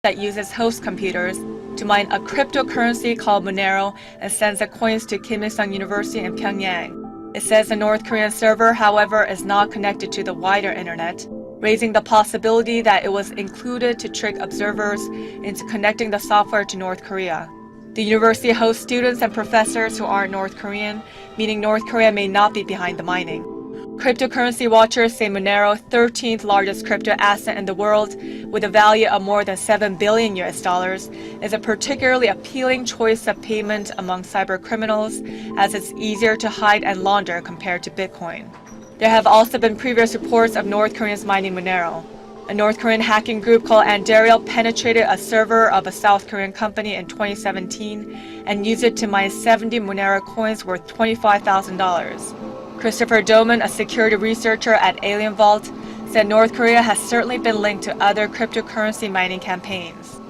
that uses host computers to mine a cryptocurrency called Monero and sends the coins to Kim Il-sung University in Pyongyang. It says the North Korean server, however, is not connected to the wider internet, raising the possibility that it was included to trick observers into connecting the software to North Korea. The university hosts students and professors who aren't North Korean, meaning North Korea may not be behind the mining. Cryptocurrency watchers say Monero, 13th largest crypto asset in the world, with a value of more than $7 billion, is a particularly appealing choice of payment among cyber criminals, as it's easier to hide and launder compared to Bitcoin. There have also been previous reports of North Koreans mining Monero. A North Korean hacking group called Andariel penetrated a server of a South Korean company in 2017 and used it to mine 70 Monero coins worth $25,000. Christopher Doman, a security researcher at Alien Vault, said North Korea has certainly been linked to other cryptocurrency mining campaigns.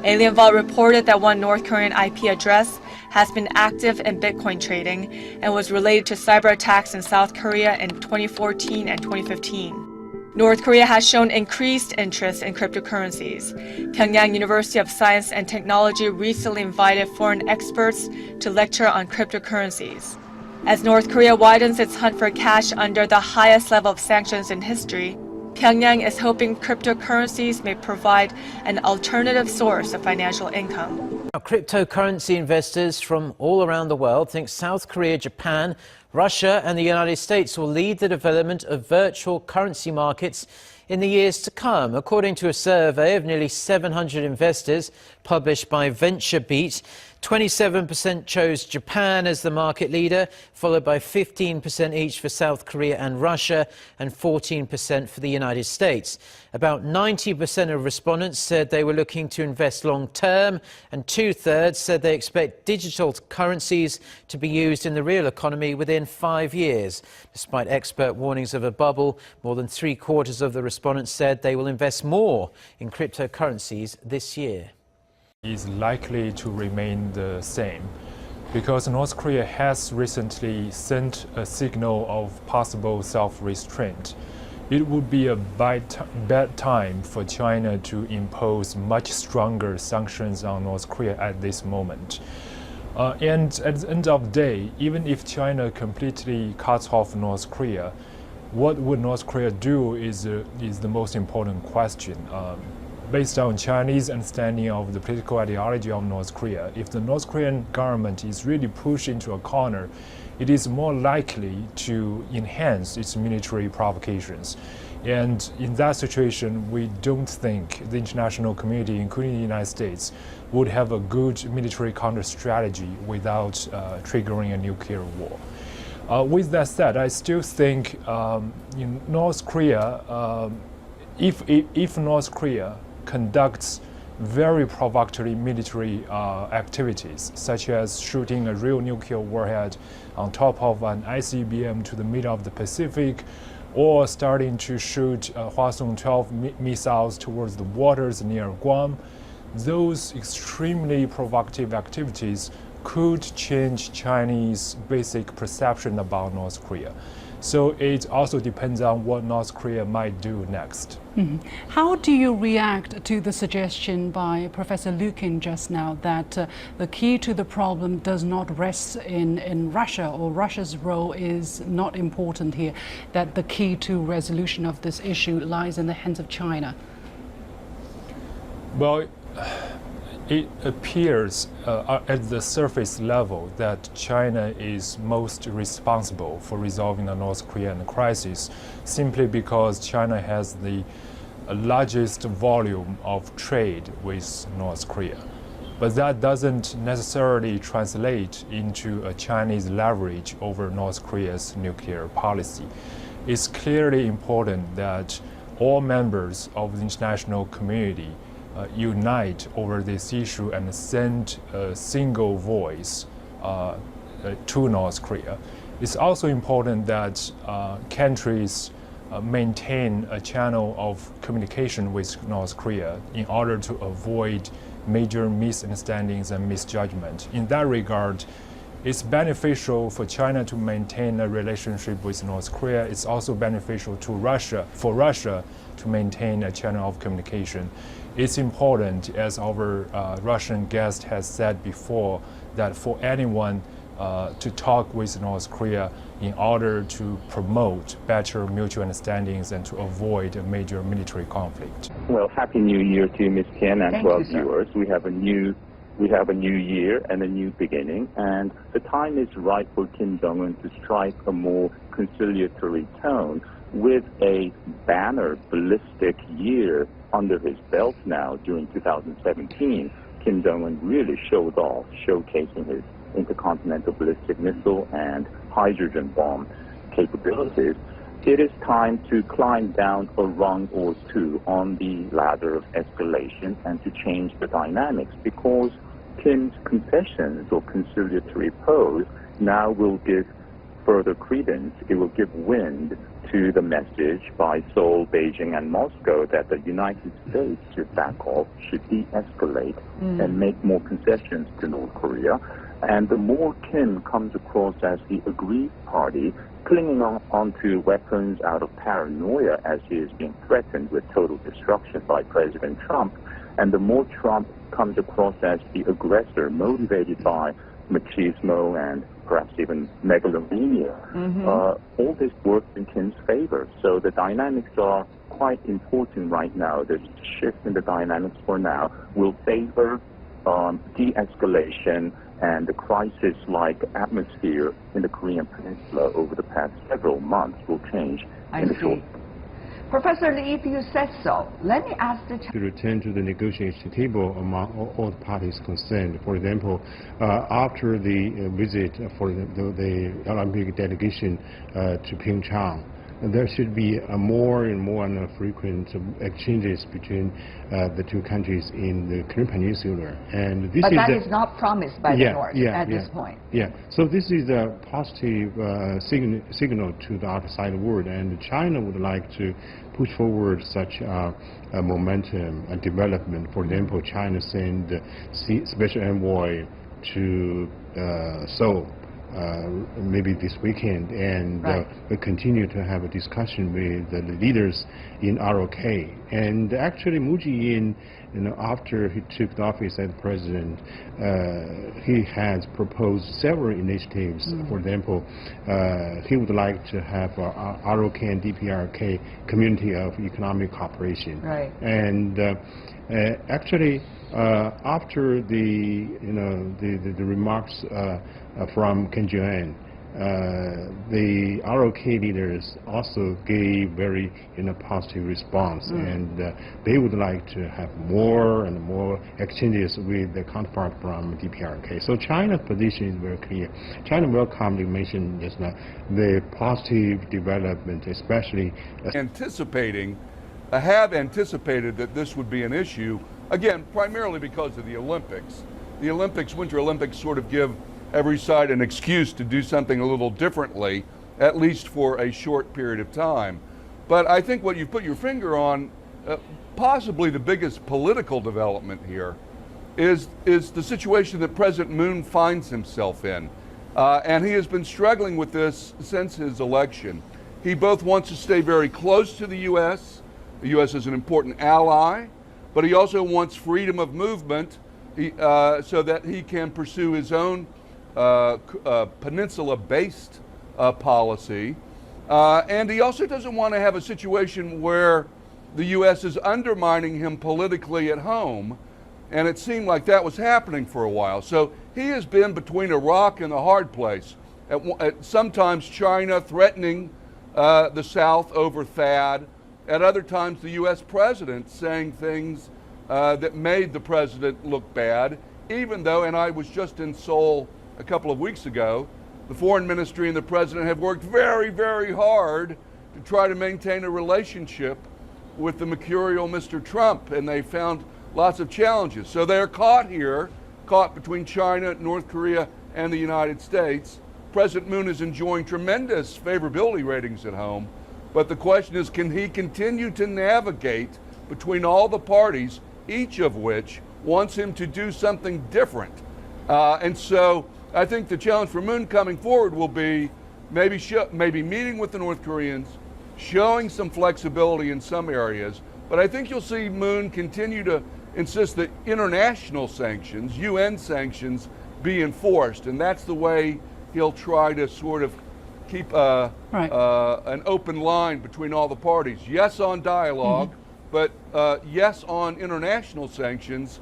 Alien Vault reported that one North Korean IP address has been active in Bitcoin trading and was related to cyber attacks in South Korea in 2014 and 2015. North Korea has shown increased interest in cryptocurrencies. Pyongyang University of Science and Technology recently invited foreign experts to lecture on cryptocurrencies. As North Korea widens its hunt for cash under the highest level of sanctions in history, Pyongyang is hoping cryptocurrencies may provide an alternative source of financial income. Now, cryptocurrency investors from all around the world think South Korea, Japan, Russia and the United States will lead the development of virtual currency markets in the years to come. According to a survey of nearly 700 investors published by VentureBeat, 27% chose Japan as the market leader, followed by 15% each for South Korea and Russia, and 14% for the United States. About 90% of respondents said they were looking to invest long-term, and two-thirds said they expect digital currencies to be used in the real economy within 5 years. Despite expert warnings of a bubble, more than three-quarters of the respondents said they will invest more in cryptocurrencies this year. Is likely to remain the same because North Korea has recently sent a signal of possible self-restraint. It would be a bad time for China to impose much stronger sanctions on North Korea at this moment. And at the end of the day, even if China completely cuts off North Korea, what would North Korea do is the most important question. Based on Chinese understanding of the political ideology of North Korea, if the North Korean government is really pushed into a corner, it is more likely to enhance its military provocations. And in that situation, we don't think the international community, including the United States, would have a good military counter-strategy without triggering a nuclear war. With that said, I still think in North Korea, if North Korea conducts very provocatory military activities, such as shooting a real nuclear warhead on top of an ICBM to the middle of the Pacific, or starting to shoot Hwasong-12 missiles towards the waters near Guam. Those extremely provocative activities could change Chinese basic perception about North Korea. So it also depends on what North Korea might do next. Mm-hmm. How do you react to the suggestion by Professor Lukin just now that the key to the problem does not rest in Russia, or Russia's role is not important here, that the key to resolution of this issue lies in the hands of China? Well, it appears at the surface level that China is most responsible for resolving the North Korean crisis, simply because China has the largest volume of trade with North Korea. But that doesn't necessarily translate into a Chinese leverage over North Korea's nuclear policy. It's clearly important that all members of the international community unite over this issue and send a single voice to North Korea. It's also important that countries maintain a channel of communication with North Korea in order to avoid major misunderstandings and misjudgment. In that regard, it's beneficial for China to maintain a relationship with North Korea. It's also beneficial to Russia, for Russia to maintain a channel of communication. It's important, as our Russian guest has said before, that for anyone to talk with North Korea in order to promote better mutual understandings and to avoid a major military conflict. Well, Happy New Year to you, Ms. Kim, and to our Thank you, sir. viewers. We have a new year and a new beginning, and the time is right for Kim Jong-un to strike a more conciliatory tone with a banner ballistic year under his belt now. During 2017, Kim Jong-un really showed off, showcasing his intercontinental ballistic missile and hydrogen bomb capabilities. It is time to climb down a rung or two on the ladder of escalation and to change the dynamics, because Kim's concessions or conciliatory pose now will give further credence. It will give wind to the message by Seoul, Beijing, and Moscow that the United States should back off, should de-escalate, and make more concessions to North Korea. And the more Kim comes across as the aggrieved party, clinging onto weapons out of paranoia as he is being threatened with total destruction by President Trump, and the more Trump comes across as the aggressor, motivated by machismo and perhaps even megalomania, all this works in Kim's favor. So the dynamics are quite important right now. The shift in the dynamics for now will favor de-escalation, and the crisis-like atmosphere in the Korean Peninsula over the past several months will change in the short term. Professor Lee, if you said so, let me ask the to return to the negotiation table among all the parties concerned. For example, after the visit for the Olympic delegation to Pyeongchang, there should be more and more frequent exchanges between the two countries in the Korean Peninsula. And this but that is not promised by the North at this point. Yeah, so this is a positive signal to the outside world, and China would like to push forward such a momentum and development. For example, China sent special envoy to Seoul maybe this weekend, and we continue to have a discussion with the leaders in ROK. And actually, Moon Jae-in, after he took the office as president, he has proposed several initiatives. For example, he would like to have a ROK and DPRK community of economic cooperation. Right. And actually, after the remarks from Kim Jong-un, the ROK leaders also gave very positive response, and they would like to have more and more exchanges with the counterpart from DPRK. So China's position is very clear. China welcomed, you mentioned just now, the positive development, especially have anticipated that this would be an issue, again, primarily because of the Olympics. The Olympics, Winter Olympics, sort of give every side an excuse to do something a little differently, at least for a short period of time. But I think what you put your finger on, possibly the biggest political development here, is the situation that President Moon finds himself in. And he has been struggling with this since his election. He both wants to stay very close to the U.S. The U.S. is an important ally, but he also wants freedom of movement so that he can pursue his own peninsula-based policy. And he also doesn't want to have a situation where the U.S. is undermining him politically at home, and it seemed like that was happening for a while. So he has been between a rock and a hard place. At sometimes China threatening the South over THAAD, at other times the U.S. president saying things that made the president look bad, even though, and I was just in Seoul a couple of weeks ago, the foreign ministry and the president have worked very, very hard to try to maintain a relationship with the mercurial Mr. Trump, and they found lots of challenges. So they're caught here, caught between China, North Korea, and the United States. President Moon is enjoying tremendous favorability ratings at home, but the question is, can he continue to navigate between all the parties, each of which wants him to do something different? And so I think the challenge for Moon coming forward will be maybe meeting with the North Koreans, showing some flexibility in some areas, But I think you'll see Moon continue to insist that international sanctions, UN sanctions, be enforced. And that's the way he'll try to sort of keep an open line between all the parties. Yes on dialogue, but yes on international sanctions,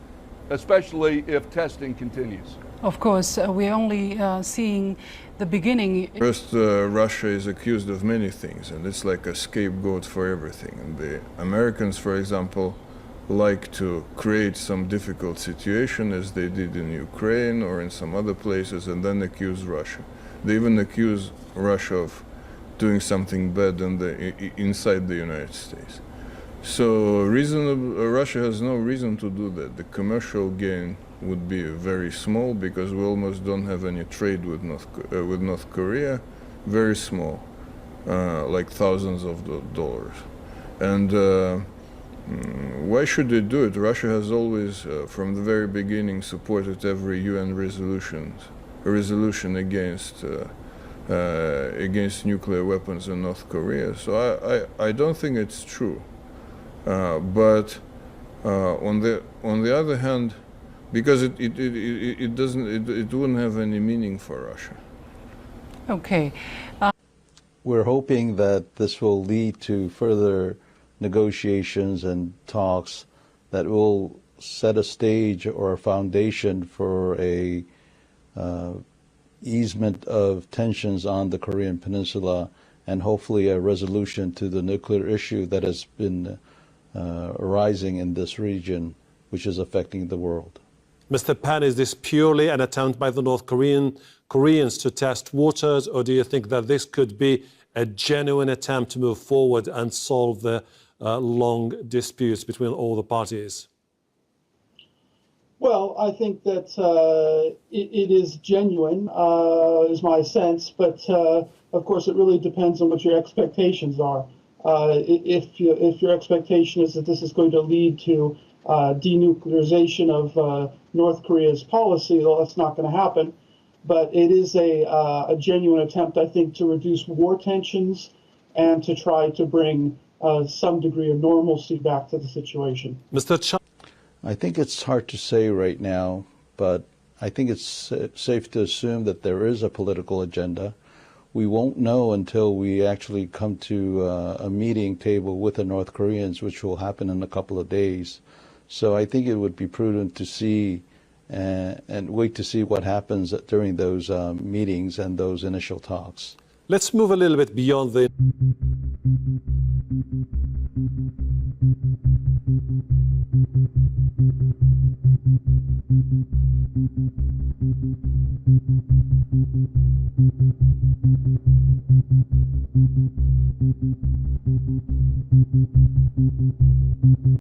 especially if testing continues. Of course, we're only seeing the beginning. First, Russia is accused of many things, and it's like a scapegoat for everything. And the Americans, for example, like to create some difficult situation, as they did in Ukraine or in some other places, and then accuse Russia. They even accuse Russia of doing something bad inside the United States. So Russia has no reason to do that. The commercial gain would be very small because we almost don't have any trade with North Korea, very small, like thousands of dollars. And why should they do it? Russia has always, from the very beginning, supported every UN resolution against nuclear weapons in North Korea. So I don't think it's true. But on the other hand, because it wouldn't have any meaning for Russia. Okay. We're hoping that this will lead to further negotiations and talks that will set a stage or a foundation for a easement of tensions on the Korean Peninsula and hopefully a resolution to the nuclear issue that has been arising in this region, which is affecting the world. Mr. Pan, is this purely an attempt by the North Koreans to test waters, or do you think that this could be a genuine attempt to move forward and solve the long disputes between all the parties? Well, I think that it is genuine, is my sense, but of course it really depends on what your expectations are. If your expectation is that this is going to lead to denuclearization of North Korea's policy, well, that's not going to happen. But it is a genuine attempt, I think, to reduce war tensions and to try to bring some degree of normalcy back to the situation. Mr. Ch I think it's hard to say right now, but I think it's safe to assume that there is a political agenda. We won't know until we actually come to a meeting table with the North Koreans, which will happen in a couple of days. So I think it would be prudent to see and wait to see what happens during those meetings and those initial talks. Let's move a little bit beyond the